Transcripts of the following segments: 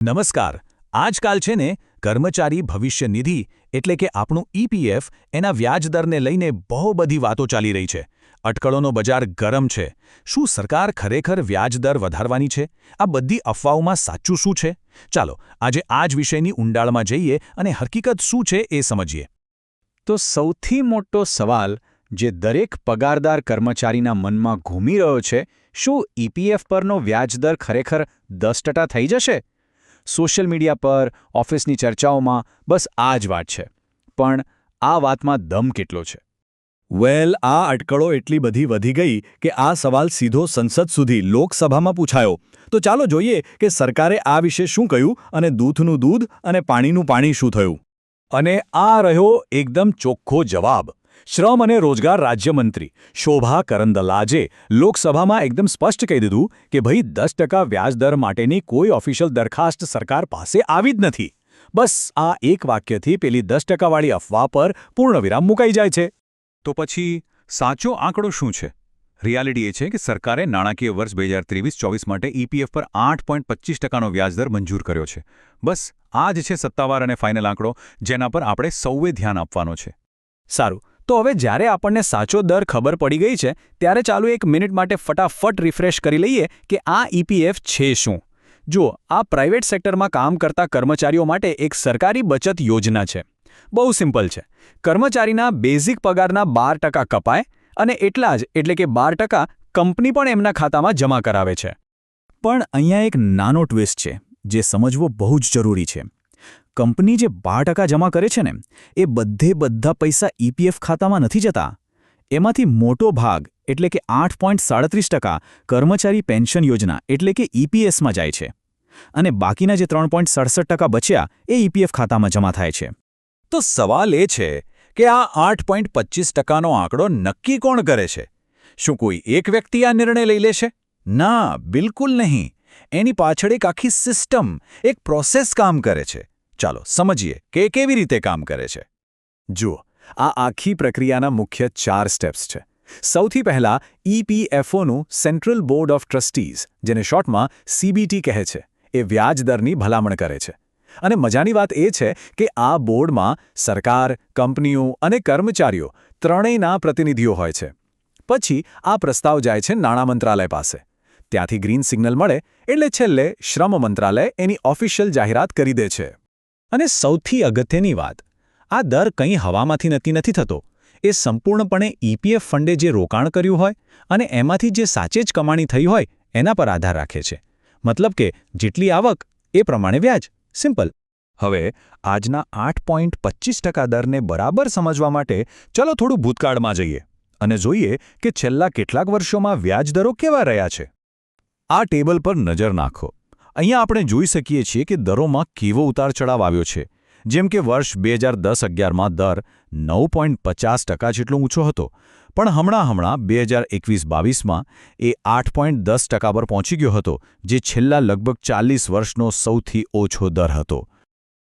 નમસ્કાર. આજકાલ છે ને કર્મચારી ભવિષ્ય નિધિ એટલે કે આપણું ઈપીએફ એના વ્યાજદરને લઈને બહુ બધી વાતો ચાલી રહી છે. અટકળોનો બજાર ગરમ છે. શું સરકાર ખરેખર વ્યાજદર વધારવાની છે? આ બધી અફવાઓમાં સાચું શું છે? ચાલો આજે આ જ વિષયની ઊંડાણમાં જઈએ અને હકીકત શું છે એ સમજીએ. તો સૌથી મોટો સવાલ જે દરેક પગારદાર કર્મચારીના મનમાં ઘૂમી રહ્યો છે, શું ઈપીએફ પરનો વ્યાજદર ખરેખર 10% થઈ જશે? સોશિયલ મીડિયા પર, ઓફિસની ચર્ચાઓમાં બસ આ જ વાત છે. પણ આ વાતમાં દમ કેટલો છે? આ અટકળો એટલી બધી વધી ગઈ કે આ સવાલ સીધો સંસદ સુધી લોકસભામાં પૂછાયો. તો ચાલો જોઈએ કે સરકારે આ વિશે શું કહ્યું અને દૂધનું દૂધ અને પાણીનું પાણી શું થયું. અને આ રહ્યો એકદમ ચોખ્ખો જવાબ. શ્રમ અને રોજગાર રાજ્યમંત્રી શોભા કરંદલાજે લોકસભામાં એકદમ સ્પષ્ટ કહી દીધું કે ભાઈ 10% વ્યાજદર માટેની કોઈ ઓફિશિયલ દરખાસ્ત સરકાર પાસે આવી જ નથી. બસ આ એક વાક્યથી પેલી 10% વાળી અફવા પર પૂર્ણવિરામ મુકાઈ જાય છે. તો પછી સાચો આંકડો શું છે? રિયાલિટી એ છે કે સરકારે નાણાકીય વર્ષ 2023-24 માટે ઈપીએફ પર 8.25%નો વ્યાજદર મંજૂર કર્યો છે. બસ આ જ છે સત્તાવાર અને ફાઇનલ આંકડો જેના પર આપણે સૌએ ધ્યાન આપવાનો છે. સારું, તો હવે જ્યારે આપણને સાચો દર ખબર પડી ગઈ છે ત્યારે ચાલો એક મિનિટ માટે ફટાફટ રિફ્રેશ કરી લઈએ કે આ ઈપીએફ છે શું. જુઓ, આ પ્રાઇવેટ સેક્ટરમાં કામ કરતા કર્મચારીઓ માટે એક સરકારી બચત યોજના છે. બહુ સિમ્પલ છે. કર્મચારીના બેઝિક પગારના 12% કપાય અને એટલા જ એટલે કે 12% કંપની પણ એમના ખાતામાં જમા કરાવે છે. પણ અહીંયા એક નાનો ટ્વિસ્ટ છે જે સમજવો બહુ જ જરૂરી છે. કંપની જે 12% જમા કરે છે ને, એ બધા પૈસા ઈપીએફ ખાતામાં નથી જતા. એમાંથી મોટો ભાગ એટલે કે 8.37% કર્મચારી પેન્શન યોજના એટલે કે ઈપીએસમાં જાય છે. અને બાકીના જે 3.67% બચ્યા એ ઈપીએફ ખાતામાં જમા થાય છે. તો સવાલ એ છે કે આ 8.25%નો આંકડો નક્કી કોણ કરે છે? શું કોઈ એક વ્યક્તિ આ નિર્ણય લઈ લેશે? ના, બિલકુલ નહીં. એની પાછળ એક આખી સિસ્ટમ, એક પ્રોસેસ કામ કરે છે. ચાલો સમજીએ કે કેવી રીતે કામ કરે છે. જુઓ, આ આખી પ્રક્રિયાના મુખ્ય 4 સ્ટેપ્સ છે. સૌથી પહેલાં ઈપીએફઓનું સેન્ટ્રલ બોર્ડ ઓફ ટ્રસ્ટીઝ, જેને શોર્ટમાં સીબીટી કહે છે, એ વ્યાજદરની ભલામણ કરે છે. અને મજાની વાત એ છે કે આ બોર્ડમાં સરકાર, કંપનીઓ અને કર્મચારીઓ ત્રણેયના પ્રતિનિધિઓ હોય છે. પછી આ પ્રસ્તાવ જાય છે નાણાં મંત્રાલય પાસે. ત્યાંથી ગ્રીન સિગ્નલ મળે એટલે છેલ્લે શ્રમ મંત્રાલય એની ઓફિશિયલ જાહેરાત કરી દે છે. અને સૌથી અગત્યની વાત, આ દર કંઈ હવામાંથી નક્કી નથી થતો. એ સંપૂર્ણપણે ઈપીએફ ફંડે જે રોકાણ કર્યું હોય અને એમાંથી જે સાચે જ કમાણી થઈ હોય એના પર આધાર રાખે છે. મતલબ કે જેટલી આવક એ પ્રમાણે વ્યાજ. સિમ્પલ. હવે આજના 8.25% દરને બરાબર સમજવા માટે ચલો થોડું ભૂતકાળમાં જઈએ અને જોઈએ કે છેલ્લા કેટલાક વર્ષોમાં વ્યાજદરો કેવા રહ્યા છે. આ ટેબલ પર નજર નાખો. અહીંયા આપણે જોઈ શકીએ છીએ કે દરોમાં કેવો ઉતાર-ચઢાવ આવ્યો છે. જેમ કે વર્ષ 2010-11માં દર 9.50% જેટલો ઊંચો હતો, પણ હમણાં 2021-22માં એ 8.10% પર પહોંચી ગયો હતો, જે છેલ્લા લગભગ 40 વર્ષનો સૌથી ઓછો દર હતો.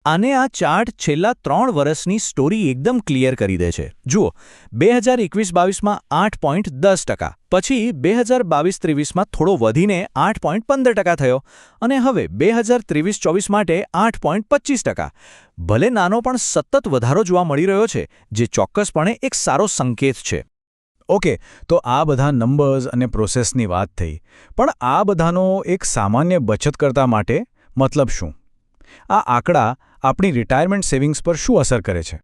આને આ ચાર્ટ છેલ્લા 3 વર્ષની સ્ટોરી એકદમ ક્લિયર કરી દે છે. જુઓ, 2021-22માં 8.10%, પછી 2022-23માં થોડો વધીને 8.15% થયો અને હવે 2023-24 માટે 8.25%. ભલે નાનો પણ સતત વધારો જોવા મળી રહ્યો છે, જે ચોક્કસપણે એક સારો સંકેત છે. ઓકે, તો આ બધા નંબર્સ અને પ્રોસેસની વાત થઈ, પણ આ બધાનો એક સામાન્ય બચતકર્તા માટે મતલબ શું? આ આંકડા આપણી રિટાયરમેન્ટ સેવિંગ્સ પર શું અસર કરે છે?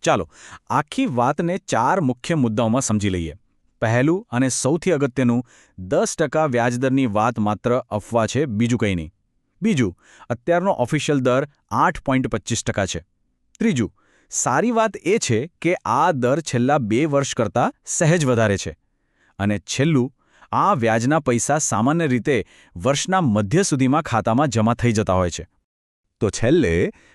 ચાલો આખી વાતને 4 મુખ્ય મુદ્દાઓમાં સમજી લઈએ. પહેલું અને સૌથી અગત્યનું, 10% વ્યાજદરની વાત માત્ર અફવા છે, બીજું કંઈ નહીં. બીજું, અત્યારનો ઓફિશિયલ દર 8.25% છે. ત્રીજું, સારી વાત એ છે કે આ દર છેલ્લા 2 વર્ષ કરતાં સહેજ વધારે છે. અને છેલ્લું, આ વ્યાજના પૈસા સામાન્ય રીતે વર્ષના મધ્ય સુધીમાં ખાતામાં જમા થઈ જતા હોય છે. તો છેલ્લે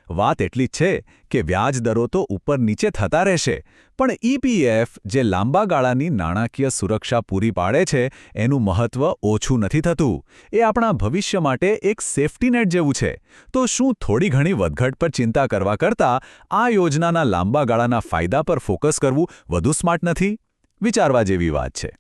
વાત એટલી જ છે કે વ્યાજ દરો તો ઉપર નીચે થતા રહેશે, પણ ઈપીએફ જે લાંબા ગાળાની નાણાકીય સુરક્ષા પૂરી પાડે છે એનું મહત્વ ઓછું નથી થતું. એ આપણા ભવિષ્ય માટે એક સેફ્ટી નેટ જેવું છે. તો શું થોડી ઘણી વધઘટ પર ચિંતા કરવા કરતાં આ યોજનાના લાંબા ગાળાના ફાયદા પર ફોકસ કરવું વધુ સ્માર્ટ નથી? વિચારવા જેવી વાત છે.